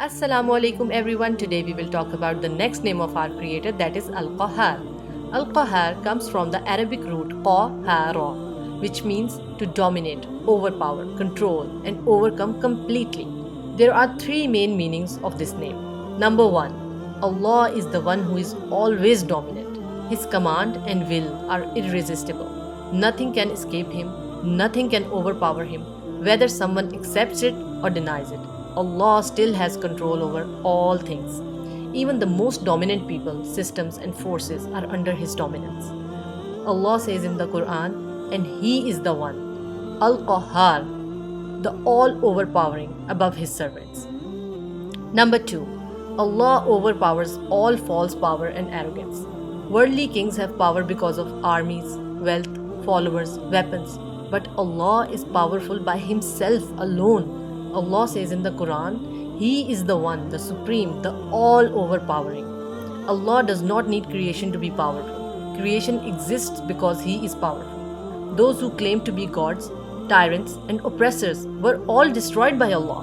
Assalamu alaikum everyone. Today we will talk about the next name of our creator, that is Al-Qahhar. Al-Qahhar comes from the Arabic root qahara, which means to dominate, overpower, control and overcome completely. There are three main meanings of this name. Number 1. Allah is the one who is always dominant. His command and will are irresistible. Nothing can escape him, nothing can overpower him, whether someone accepts it or denies it. Allah still has control over all things. Even the most dominant people, systems, and forces are under His dominance. Allah says in the Quran, and He is the one, Al-Qahhar, the all overpowering above His servants. Number 2. Allah overpowers all false power and arrogance. Worldly kings have power because of armies, wealth, followers, weapons, but Allah is powerful by Himself alone. Allah says in the Quran, He is the one, the supreme, the all overpowering. Allah does not need creation to be powerful. Creation exists because He is powerful. Those who claim to be gods, tyrants, and oppressors were all destroyed by Allah.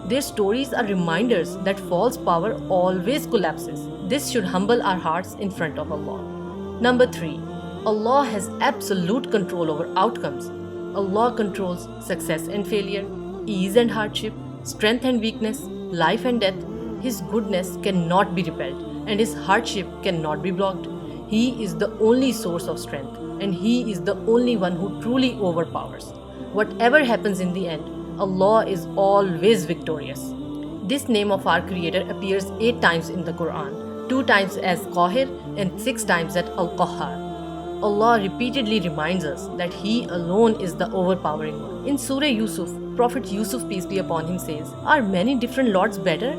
Their stories are reminders that false power always collapses. This should humble our hearts in front of Allah. Number 3. Allah has absolute control over outcomes. Allah controls success and failure, ease and hardship, strength and weakness, life and death. His goodness cannot be repelled and His hardship cannot be blocked. He is the only source of strength and He is the only one who truly overpowers. Whatever happens in the end, Allah is always victorious. This name of our Creator appears 8 times in the Quran, 2 times as Qahir and 6 times as Al-Qahhar. Allah repeatedly reminds us that He alone is the overpowering one. In Surah Yusuf, Prophet Yusuf, peace be upon him, says, are many different lords better?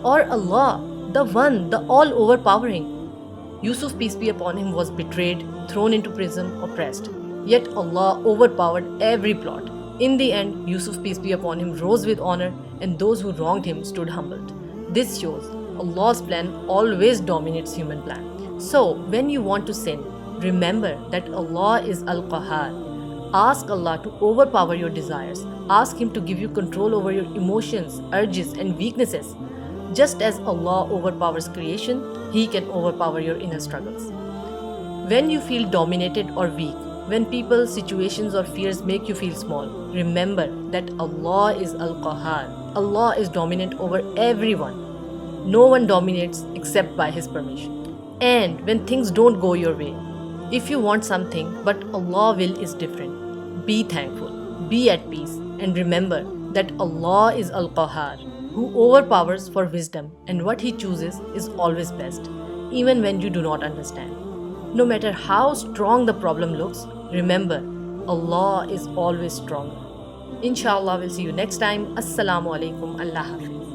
Or Allah, the one, the all overpowering? Yusuf, peace be upon him, was betrayed, thrown into prison, oppressed. Yet Allah overpowered every plot. In the end, Yusuf, peace be upon him, rose with honor, and those who wronged him stood humbled. This shows Allah's plan always dominates human plan. So, when you want to sin, remember that Allah is Al-Qahhar. Ask Allah to overpower your desires. Ask Him to give you control over your emotions, urges, and weaknesses. Just as Allah overpowers creation, He can overpower your inner struggles. When you feel dominated or weak, when people, situations, or fears make you feel small, remember that Allah is Al-Qahhar. Allah is dominant over everyone. No one dominates except by His permission. And when things don't go your way, if you want something but Allah's will is different, be thankful, be at peace, and remember that Allah is Al-Qahhar, who overpowers for wisdom, and what He chooses is always best, even when you do not understand. No matter how strong the problem looks, remember, Allah is always stronger. Inshallah, we'll see you next time. Assalamu alaikum. Allah Hafiz.